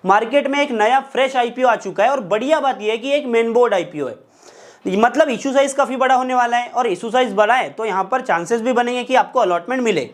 Market में एक नया फ्रेश आईपीओ आ चुका है और बढ़िया बात यह है कि एक मेन बोर्ड आईपीओ है, मतलब इशू साइज काफी बड़ा होने वाला है और इशू साइज बड़ा है तो यहाँ पर चांसेस भी बनेंगे कि आपको अलॉटमेंट मिले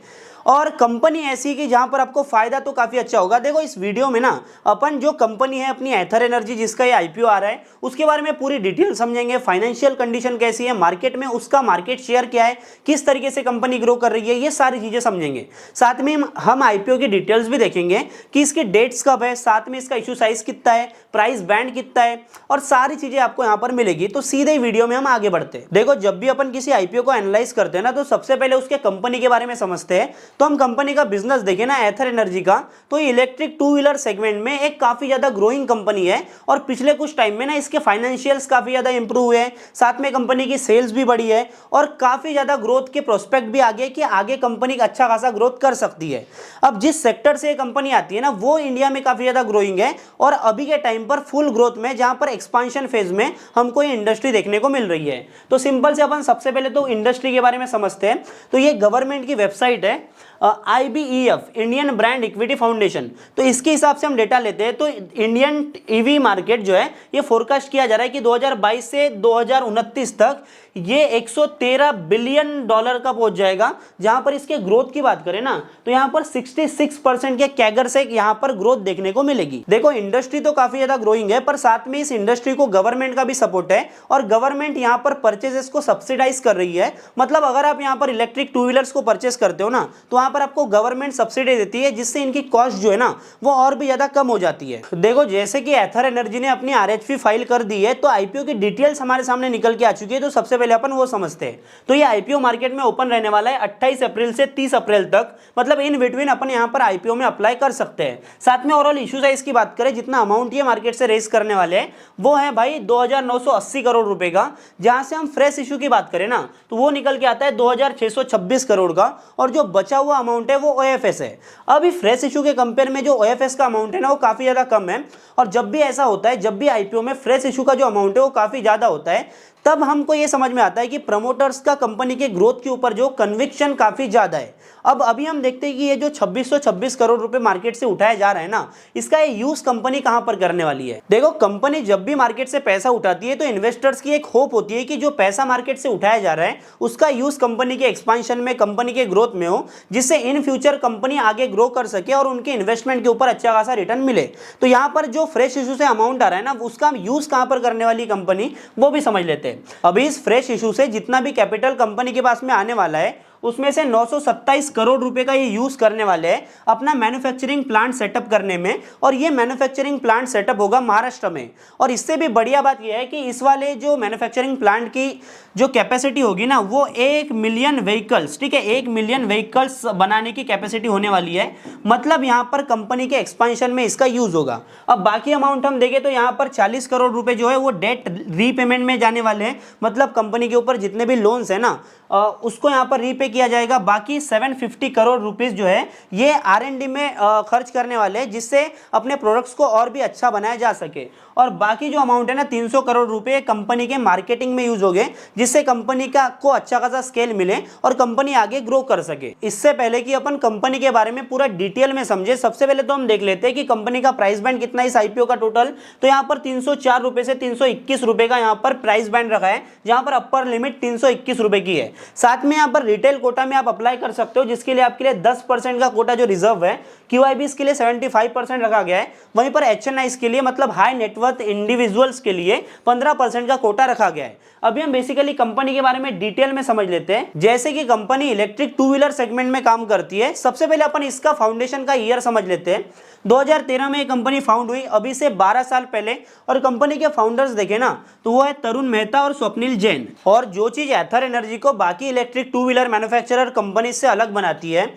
और कंपनी ऐसी कि जहां पर आपको फायदा तो काफी अच्छा होगा। देखो इस वीडियो में ना अपन जो कंपनी है अपनी एथर एनर्जी जिसका ये आईपीओ आ रहा है उसके बारे में पूरी डिटेल समझेंगे, फाइनेंशियल कंडीशन कैसी है, मार्केट में उसका मार्केट शेयर क्या है, किस तरीके से कंपनी ग्रो कर रही है, ये सारी चीजें समझेंगे। साथ में हम आईपीओ की डिटेल्स भी देखेंगे कि इसकी डेट्स कब है, साथ में इसका इशू साइज कितना है, प्राइस बैंड कितना है और सारी चीजें आपको यहाँ पर मिलेगी। तो सीधे वीडियो में हम आगे बढ़ते हैं। देखो जब भी अपन किसी आईपीओ को एनालाइज करते हैं ना तो सबसे पहले उसके कंपनी के बारे में समझते हैं। तो हम कंपनी का बिजनेस देखें ना एथर एनर्जी का, तो इलेक्ट्रिक टू व्हीलर सेगमेंट में एक काफी ज्यादा ग्रोइंग कंपनी है और पिछले कुछ टाइम में ना इसके फाइनेंशियल्स काफी ज्यादा इंप्रूव हुए हैं, साथ में कंपनी की सेल्स भी बढ़ी है और काफी ज्यादा ग्रोथ के प्रोस्पेक्ट भी आगे कि आगे कंपनी अच्छा खासा ग्रोथ कर सकती है। अब जिस सेक्टर से कंपनी आती है ना वो इंडिया में काफी ज्यादा ग्रोइंग है और अभी के टाइम पर फुल ग्रोथ में, जहां पर एक्सपांशन फेज में हमको ये इंडस्ट्री देखने को मिल रही है। तो सिंपल से अपन सबसे पहले तो इंडस्ट्री के बारे में समझते हैं। तो ये गवर्नमेंट की वेबसाइट है IBEF, Indian brand equity foundation. तो इसके हिसाब से हम डेटा लेते हैं तो इंडियन ईवी मार्केट जो है ये फोरकास्ट किया जा रहा है कि 2022 से 2029 तक ये 113 बिलियन डॉलर का पहुंच जाएगा। जहां पर इसके ग्रोथ की बात करें ना तो यहां पर 66% के कैगर से यहां पर ग्रोथ देखने को मिलेगी। देखो इंडस्ट्री तो काफी ज्यादा ग्रोइंग है पर साथ में इस इंडस्ट्री को गवर्नमेंट का भी सपोर्ट है और गवर्नमेंट यहां पर परचेजेस को सब्सिडाइज कर रही है। मतलब अगर आप यहां पर इलेक्ट्रिक टू व्हीलर्स को परचेस करते हो ना तो वहां पर आपको गवर्नमेंट सब्सिडी देती है जिससे इनकी कॉस्ट जो है ना वो और भी ज्यादा कम हो जाती है। देखो जैसे कि एथर एनर्जी ने अपनी RHP फाइल कर दी है तो आईपीओ की डिटेल्स हमारे सामने निकल के आ चुकी है। तो सबसे पहले अपन वो समझते हैं। तो ये आईपीओ मार्केट में ओपन रहने वाला है 28 अप्रैल से 30 अप्रैल तक, मतलब इन बिटवीन अपन यहां पर आईपीओ में अप्लाई कर सकते हैं। साथ में ओवरऑल इशू साइज की बात करें, जितना अमाउंट ये मार्केट से रेज करने वाले हैं वो है भाई 2980 करोड़ रुपए का। जहां से हम फ्रेश इशू की बात करें ना तो वो निकल के आता है 2626 करोड़ का और जो बचा हुआ अमाउंट है वो OFS है। अभी फ्रेश इशू के कंपेयर में जो OFS का अमाउंट है ना वो काफी ज्यादा कम है और जब भी ऐसा होता है, जब भी आईपीओ में फ्रेश इशू का जो अमाउंट है वो काफी ज्यादा होता है तब हमको ये समझ में आता है कि प्रमोटर्स का कंपनी के ग्रोथ के ऊपर जो कन्विक्शन काफी ज्यादा है। अब अभी हम देखते हैं कि ये जो 2626 करोड़ रुपए मार्केट से उठाया जा रहा है ना इसका ये यूज कंपनी कहां पर करने वाली है। देखो कंपनी जब भी मार्केट से पैसा उठाती है तो इन्वेस्टर्स की एक होप होती है कि जो पैसा मार्केट से उठाया जा रहा है उसका यूज कंपनी के एक्सपांशन में, कंपनी के ग्रोथ में हो, जिससे इन फ्यूचर कंपनी आगे ग्रो कर सके और उनके इन्वेस्टमेंट के ऊपर अच्छा खासा रिटर्न मिले। तो यहाँ पर जो फ्रेश इशू से अमाउंट आ रहा है ना उसका यूज कहां पर करने वाली कंपनी वो भी समझ लेते हैं। अभी इस फ्रेश इशू से जितना भी कैपिटल कंपनी के पास में आने वाला है उसमें से 927 करोड़ रुपए का ये यूज करने वाले हैं अपना मैन्युफैक्चरिंग प्लांट सेटअप करने में और ये मैन्युफैक्चरिंग प्लांट सेटअप होगा महाराष्ट्र में। और इससे भी बढ़िया बात यह है कि इस वाले जो मैन्युफैक्चरिंग प्लांट की जो कैपेसिटी होगी ना वो 1 मिलियन व्हीकल्स, ठीक है, 1 मिलियन व्हीकल्स बनाने की कैपेसिटी होने वाली है। मतलब यहाँ पर कंपनी के एक्सपांशन में इसका यूज होगा। अब बाकी अमाउंट हम देखें तो यहाँ पर 40 करोड़ रुपए जो है वो डेट रीपेमेंट में जाने वाले हैं। मतलब कंपनी के ऊपर जितने भी लोन्स है ना उसको यहाँ पर रीपे किया जाएगा। बाकी 750 करोड़ रुपीस जो है ये R&D में खर्च करने वाले हैं जिससे अपने प्रोडक्ट्स को और भी अच्छा बनाया जा सके। और बाकी जो अमाउंट है ना 300 करोड़ रुपए कंपनी के मार्केटिंग में यूज हो गए जिससे कंपनी का को अच्छा खासा स्केल मिले और कंपनी आगे ग्रो कर सके। इससे पहले कि अपन कंपनी के बारे में पूरा डिटेल में समझे सबसे पहले तो हम देख लेते हैं कि कंपनी का प्राइस बैंड कितना है इस आईपीओ का टोटल। तो यहाँ पर 304 रुपए से 321 रुपए का यहाँ पर प्राइस बैंड रखा है जहां पर अपर लिमिट 321 रुपए की है। साथ में यहाँ पर रिटेल कोटा में आप अप्लाई कर सकते हो जिसके लिए आपके लिए 10% का कोटा जो रिजर्व है, QIBs के लिए 75% रखा गया है। वहीं पर HNIs के लिए मतलब हाई नेटवर्थ इंडिविजुअल्स के लिए 15% का कोटा रखा गया है। अभी हम बेसिकली कंपनी के बारे में डिटेल में समझ लेते हैं। जैसे कि company electric two wheeler segment में काम करती है। सबसे पहले अपन इसका फाउंडेशन का ईयर समझ लेते हैं। 2013 में कंपनी फाउंड हुई, अभी से 12 साल पहले। और कंपनी के फाउंडर्स देखे ना तो वो है तरुण मेहता और स्वप्निल जैन। और जो चीज एथर एनर्जी को बाकी electric two wheeler manufacturer company से अलग बनाती है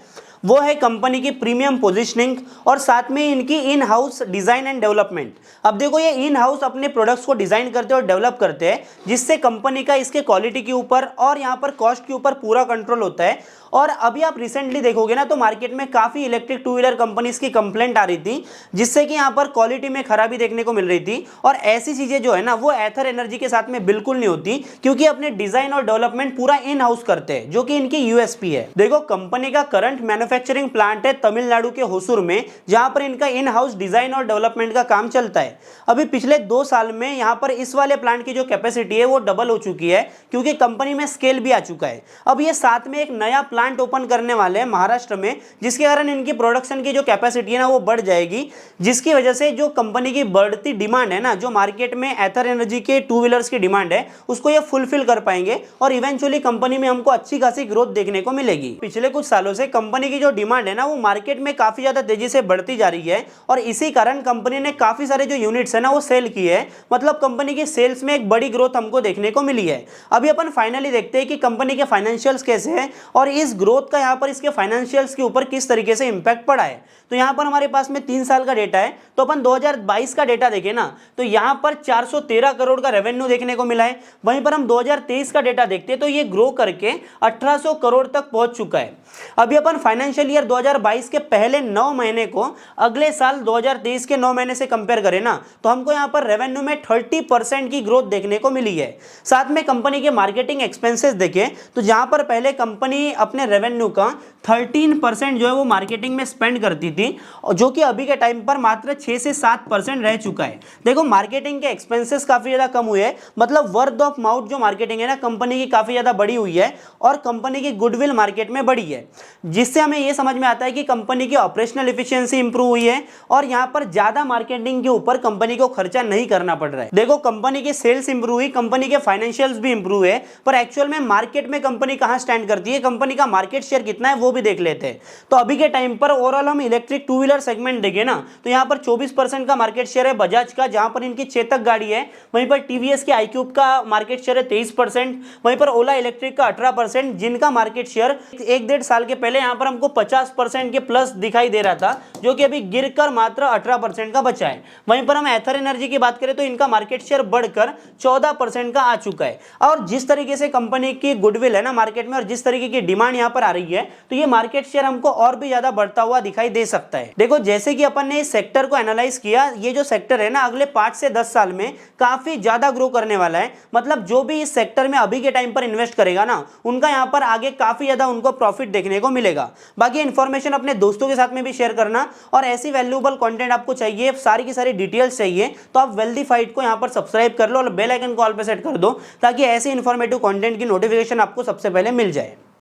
वो है कंपनी की प्रीमियम पोजीशनिंग और साथ में इनकी in house design and development. अब देखो ये इन हाउस अपने प्रोडक्ट्स को डिजाइन करते हैं और डेवलप करते हैं जिससे कंपनी का इसके क्वालिटी के ऊपर और यहाँ पर कॉस्ट के ऊपर पूरा कंट्रोल होता है। और अभी आप रिसेंटली देखोगे ना तो मार्केट में काफी इलेक्ट्रिक टू व्हीलर कंपनीज की कंप्लेंट आ रही थी, जिससे कि यहाँ पर क्वालिटी में खराबी देखने को मिल रही थी। और ऐसी चीजें जो है ना वो एथर एनर्जी के साथ में बिल्कुल नहीं होती, क्योंकि अपने डिजाइन और डेवलपमेंट पूरा इन हाउस करते हैं, जो कि इनकी यूएसपी है। देखो कंपनी का करंट मैन्युफैक्चरिंग प्लांट है तमिलनाडु के होसूर में, जहां पर इनका इन हाउस डिजाइन और डेवलपमेंट का काम चलता है। अभी पिछले 2 साल में यहाँ पर इस वाले प्लांट की जो कैपेसिटी है वो डबल हो चुकी है, क्योंकि कंपनी में स्केल भी आ चुका है। अब ये साथ में एक नया प्लांट ओपन करने वाले हैं महाराष्ट्र में, जिसके कारण इनकी प्रोडक्शन की जो कैपेसिटी है ना वो बढ़ जाएगी, जिसकी वजह से जो कंपनी की बढ़ती डिमांड है ना, जो मार्केट में एथर एनर्जी के टू व्हीलर्स की डिमांड है उसको ये फुलफिल कर पाएंगे और इवेंचुअली कंपनी में हमको अच्छी खासी ग्रोथ देखने को मिलेगी। पिछले कुछ सालों से कंपनी की जो डिमांड है ना वो मार्केट में काफी ज्यादा तेजी से बढ़ती जा रही है, और इसी कारण कंपनी ने काफी सारे जो यूनिट्स है ना वो सेल किए हैं। मतलब कंपनी की सेल्स में एक बड़ी ग्रोथ हमको देखने को मिली है। अभी अपन फाइनली देखते हैं कि कंपनी के फाइनेंशियल्स कैसे हैं और इस ग्रोथ का यहाँ पर इसके फाइनेंशियल्स के ऊपर किस तरीके से इंपैक्ट पड़ा है। तो यहाँ पर हमारे पास में 3 साल का डेटा है, तो अपन 2022 का डेटा देखें ना तो यहाँ पर 413 करोड़ का रेवेन्यू देखने को मिला है। वहीं पर हम 2023 का डेटा देखते हैं तो ये ग्रो करके 1800 करोड़ तक पहुंच चुका है। अभी अपन फाइनेंशियल ईयर 2022 के पहले 9 महीने को अगले साल 2023 के 9 महीने से कंपेयर करें ना तो हमको यहाँ पर रेवेन्यू में 30% की ग्रोथ देखने को मिली है। साथ में कंपनी के मार्केटिंग एक्सपेंसेस देखें तो जहां पर पहले कंपनी अपने रेवेन्यू का 13% जो है वो मार्केटिंग में स्पेंड करती थी, जो कि अभी के टाइम पर मात्र 6 से 7% रह चुका है। देखो मार्केटिंग के एक्सपेंसेस काफी ज्यादा कम हुए हैं, मतलब वर्ड ऑफ माउथ जो मार्केटिंग है ना कंपनी की काफी ज्यादा बढ़ी हुई है और कंपनी की गुडविल मार्केट में बढ़ी है, जिससे हमें यह समझ में आता है कि कंपनी की ऑपरेशनल एफिशिएंसी इंप्रूव हुई है और यहाँ पर ज्यादा मार्केटिंग के ऊपर कंपनी को खर्चा नहीं करना पड़ रहा है। देखो कंपनी की सेल्स इंप्रूव हुई, कंपनी के फाइनेंशियल्स भी इंप्रूव है, पर एक्चुअल में मार्केट में कंपनी कहां स्टैंड करती है, कंपनी का मार्केट शेयर कितना है वो भी देख लेते हैं। तो अभी के टाइम पर ओवरऑल हम इलेक्ट्रिक टू व्हीलर सेगमेंट देखें ना तो यहाँ पर 24% का मार्केट शेयर है बजाज का, जहां पर इनकी चेतक गाड़ी है। वहीं पर टीवीएस के iQube का मार्केट शेयर है 23%। वहीं पर ओला इलेक्ट्रिक का 18%, जिनका मार्केट शेयर 1-1.5 साल के पहले यहाँ पर हमको 50% के प्लस दिखाई दे रहा था, जो कि अभी गिरकर मात्र 18% का बचा है। वहीं पर हम एथर एनर्जी की बात करें तो इनका मार्केट शेयर बढ़कर 14% का आ चुका है। और जिस तरीके से कंपनी की गुडविल है ना मार्केट में और जिस तरीके की डिमांड यहाँ पर आ रही है तो ये मार्केट शेयर हमको और भी ज्यादा बढ़ता हुआ दिखाई दे सकता है। देखो जैसे कि अपन ने इस सेक्टर को एनालाइज किया, ये जो सेक्टर है ना अगले 5 से 10 साल में काफी ज्यादा ग्रो करने वाला है। मतलब जो भी इस सेक्टर में अभी के टाइम पर इन्वेस्ट करेगा ना उनका यहाँ पर आगे काफी ज्यादा उनको प्रॉफिट देखने को मिलेगा। बाकी इन्फॉर्मेशन अपने दोस्तों के साथ में भी शेयर करना, और ऐसी वैल्यूएबल कंटेंट आपको चाहिए, सारी की सारी डिटेल्स चाहिए तो आप वेल्दी फाइट को यहाँ पर सब्सक्राइब कर लो और बेल आइकन कॉल पे सेट कर दो, ताकि ऐसे इन्फॉर्मेटिव कंटेंट की नोटिफिकेशन आपको सबसे पहले मिल जाए।